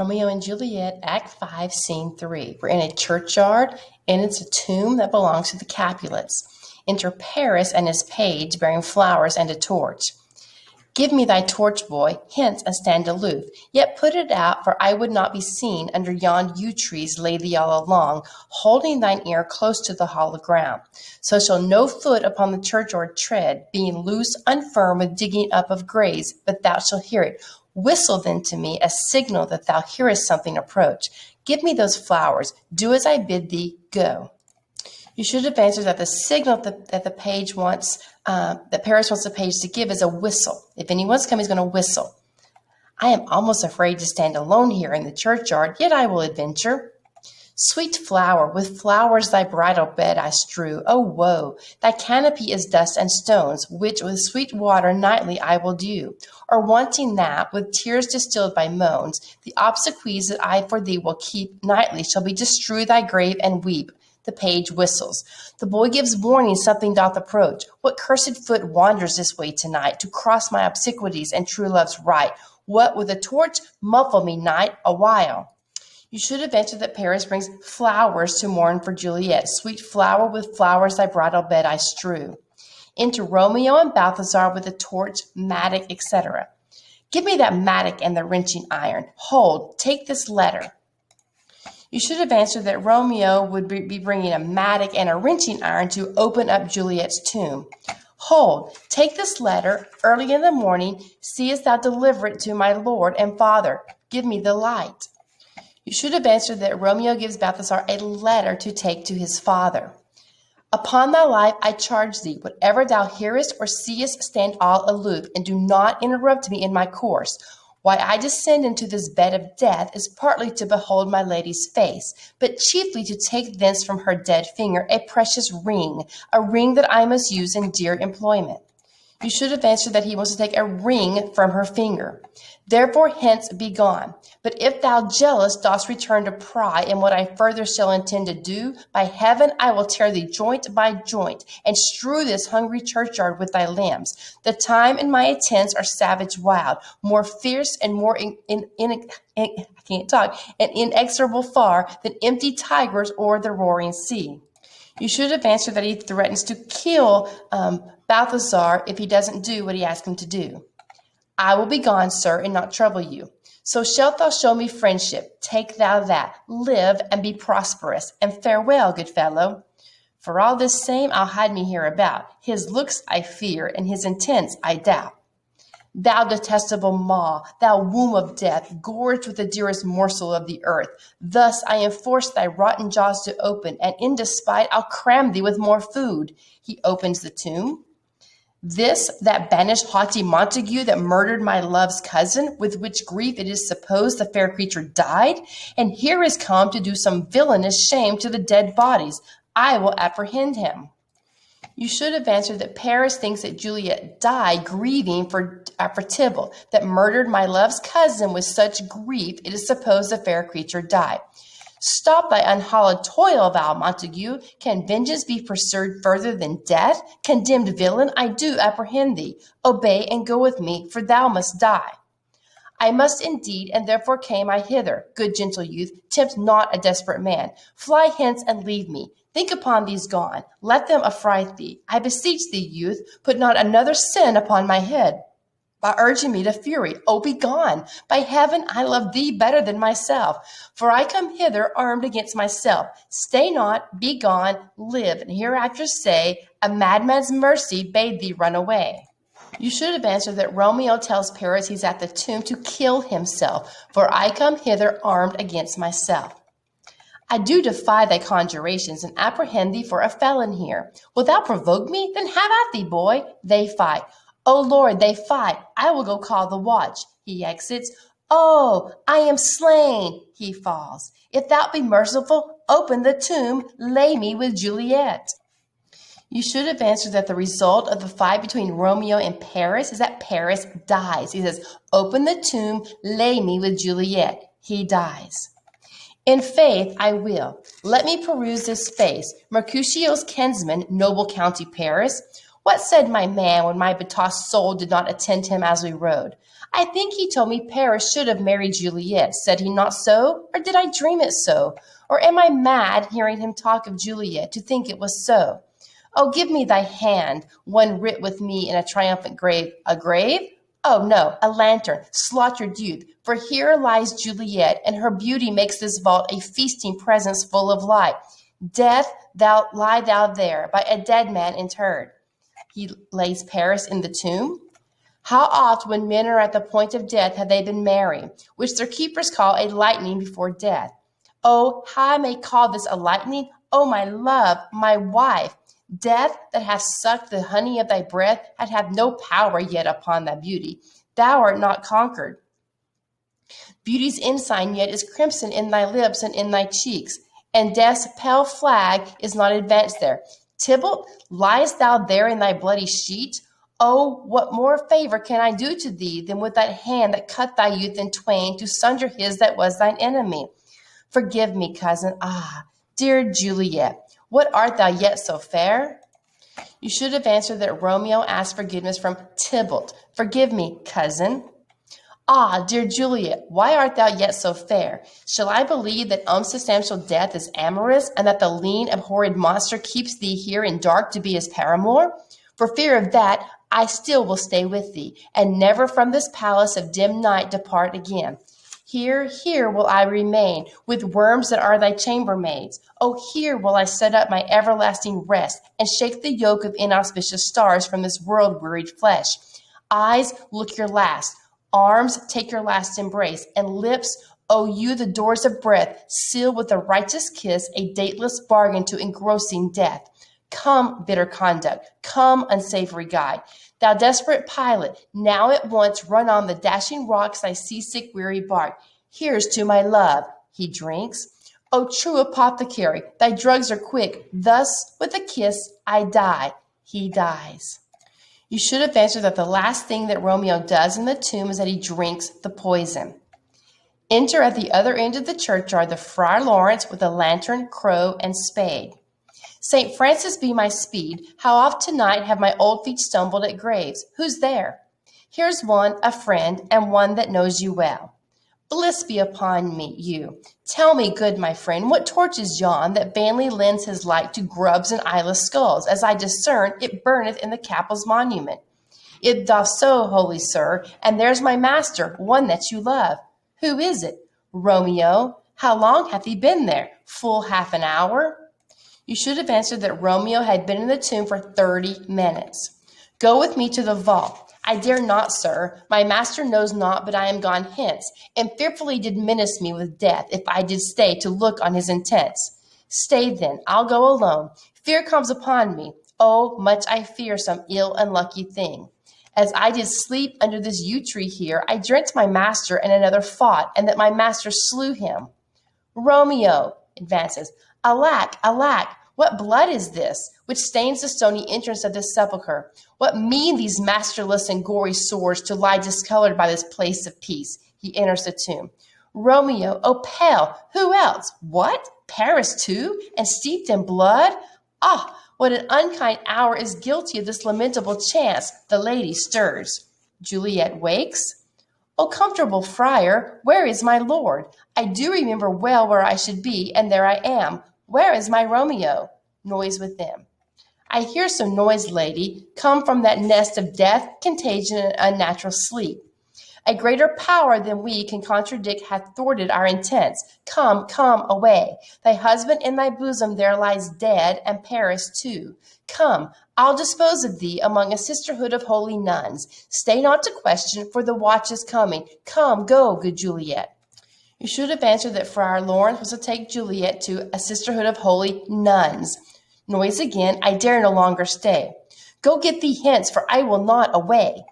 Romeo and Juliet, Act 5, Scene 3. We're in a churchyard, and it's a tomb that belongs to the Capulets. Enter Paris and his page, bearing flowers and a torch. Give me thy torch, boy, hence and stand aloof. Yet put it out, for I would not be seen. Under yon yew trees lay thee all along, holding thine ear close to the hollow ground. So shall no foot upon the churchyard tread, being loose, unfirm with digging up of graves, but thou shalt hear it. Whistle then to me, a signal that thou hearest something approach. Give me those flowers. Do as I bid thee. Go. You should have answered that the signal that the page wants, that Paris wants the page to give is a whistle. If anyone's coming, he's going to whistle. I am almost afraid to stand alone here in the churchyard, yet I will adventure. Sweet flower, with flowers thy bridal bed I strew. Oh, woe! Thy canopy is dust and stones, which with sweet water nightly I will dew. Or wanting that, with tears distilled by moans, the obsequies that I for thee will keep nightly shall be to strew thy grave and weep. The page whistles. The boy gives warning something doth approach. What cursed foot wanders this way tonight to cross my obsequies and true love's right? What with a torch muffle me night a while? You should have answered that Paris brings flowers to mourn for Juliet. Sweet flower, with flowers thy bridal bed I strew. Enter Romeo and Balthazar with a torch, mattock, etc. Give me that mattock and the wrenching iron. Hold, take this letter. You should have answered that Romeo would be bringing a mattock and a wrenching iron to open up Juliet's tomb. Hold, take this letter, early in the morning, seest thou deliver it to my lord and father. Give me the light. You should have answered that Romeo gives Balthazar a letter to take to his father. Upon thy life I charge thee, whatever thou hearest or seest, stand all aloof, and do not interrupt me in my course. Why I descend into this bed of death is partly to behold my lady's face, but chiefly to take thence from her dead finger a precious ring, a ring that I must use in dear employment. You should have answered that he wants to take a ring from her finger. Therefore hence be gone. But if thou jealous dost return to pry in what I further shall intend to do, by heaven I will tear thee joint by joint, and strew this hungry churchyard with thy limbs. The time and my intents are savage wild, more fierce and more inexorable far than empty tigers or the roaring sea. You should have answered that he threatens to kill Balthazar if he doesn't do what he asked him to do. I will be gone, sir, and not trouble you. So shalt thou show me friendship. Take thou that. Live and be prosperous, and farewell, good fellow. For all this same I'll hide me hereabout. His looks I fear, and his intents I doubt. Thou detestable maw, thou womb of death, gorged with the dearest morsel of the earth, thus I enforce thy rotten jaws to open, and in despite I'll cram thee with more food. He opens the tomb. This, that banished haughty Montague that murdered my love's cousin, with which grief it is supposed the fair creature died, and here is come to do some villainous shame to the dead bodies. I will apprehend him. You should have answered that Paris thinks that Juliet died grieving for Tybalt, that murdered my love's cousin with such grief it is supposed the fair creature died. Stop thy unhallowed toil, thou Montague. Can vengeance be pursued further than death? Condemned villain, I do apprehend thee. Obey and go with me, for thou must die. I must indeed, and therefore came I hither. Good gentle youth, tempt not a desperate man. Fly hence and leave me. Think upon these gone. Let them affright thee. I beseech thee, youth, put not another sin upon my head by urging me to fury. Oh, be gone. By heaven, I love thee better than myself. For I come hither armed against myself. Stay not, be gone, live, and hereafter say, a madman's mercy bade thee run away. You should have answered that Romeo tells Paris he's at the tomb to kill himself, for I come hither armed against myself. I do defy thy conjurations, and apprehend thee for a felon here. Wilt thou provoke me? Then have at thee, boy. They fight. O Lord, they fight. I will go call the watch. He exits. Oh, I am slain. He falls. If thou be merciful, open the tomb, lay me with Juliet. You should have answered that the result of the fight between Romeo and Paris is that Paris dies. He says, open the tomb, lay me with Juliet. He dies. In faith, I will. Let me peruse this face. Mercutio's kinsman, noble county Paris. What said my man when my betossed soul did not attend him as we rode? I think he told me Paris should have married Juliet. Said he not so? Or did I dream it so? Or am I mad hearing him talk of Juliet to think it was so? Oh, give me thy hand, one writ with me in a triumphant grave. A grave? Oh, no, a lantern, slaughtered youth. For here lies Juliet, and her beauty makes this vault a feasting presence full of light. Death, lie thou there, by a dead man interred. He lays Paris in the tomb. How oft, when men are at the point of death, have they been merry, which their keepers call a lightning before death. Oh, how I may call this a lightning, O my love, my wife! Death, that hath sucked the honey of thy breath, hath no power yet upon thy beauty. Thou art not conquered. Beauty's ensign yet is crimson in thy lips and in thy cheeks, and death's pale flag is not advanced there. Tybalt, liest thou there in thy bloody sheet? Oh, what more favor can I do to thee than with that hand that cut thy youth in twain to sunder his that was thine enemy? Forgive me, cousin. Ah, dear Juliet, what art thou yet so fair? You should have answered that Romeo asked forgiveness from Tybalt. Forgive me, cousin. Ah, dear Juliet, why art thou yet so fair? Shall I believe that unsubstantial death is amorous, and that the lean, abhorred monster keeps thee here in dark to be his paramour? For fear of that, I still will stay with thee, and never from this palace of dim night depart again. Here will I remain, with worms that are thy chambermaids. Oh, here will I set up my everlasting rest, and shake the yoke of inauspicious stars from this world-wearied flesh. Eyes, look your last. Arms, take your last embrace. And lips, oh, you the doors of breath, seal with a righteous kiss a dateless bargain to engrossing death. Come, bitter conduct. Come, unsavory guide. Thou desperate pilot, now at once run on the dashing rocks thy seasick weary bark. Here's to my love. He drinks. O true apothecary, thy drugs are quick. Thus, with a kiss, I die. He dies. You should have answered that the last thing that Romeo does in the tomb is that he drinks the poison. Enter at the other end of the churchyard the Friar Lawrence with a lantern, crow, and spade. St. Francis be my speed, how oft tonight have my old feet stumbled at graves? Who's there? Here's one, a friend, and one that knows you well. Bliss be upon you. Tell me, good my friend, what torch is yon that vainly lends his light to grubs and eyeless skulls? As I discern, it burneth in the capel's monument. It doth so, holy sir, and there's my master, one that you love. Who is it? Romeo. How long hath he been there? Full half an hour? You should have answered that Romeo had been in the tomb for 30 minutes. Go with me to the vault. I dare not, sir. My master knows not, but I am gone hence, and fearfully did menace me with death, if I did stay to look on his intents. Stay then, I'll go alone. Fear comes upon me. Oh, much I fear some ill unlucky thing. As I did sleep under this yew tree here, I dreamt my master and another fought, and that my master slew him. Romeo, advances. Alack, alack, what blood is this, which stains the stony entrance of this sepulchre? What mean these masterless and gory swords to lie discolored by this place of peace? He enters the tomb. Romeo, oh pale, who else? What? Paris too, and steeped in blood? Ah, what an unkind hour is guilty of this lamentable chance. The lady stirs. Juliet wakes. O comfortable friar, where is my lord? I do remember well where I should be, and there I am. Where is my Romeo? Noise within. I hear some noise, lady, come from that nest of death, contagion, and unnatural sleep. A greater power than we can contradict hath thwarted our intents. Come, come, away. Thy husband in thy bosom there lies dead, and Paris too. Come, I'll dispose of thee among a sisterhood of holy nuns. Stay not to question, for the watch is coming. Come, go, good Juliet. You should have answered that Friar Lawrence was to take Juliet to a sisterhood of holy nuns. Noise again, I dare no longer stay. Go get thee hence, for I will not away.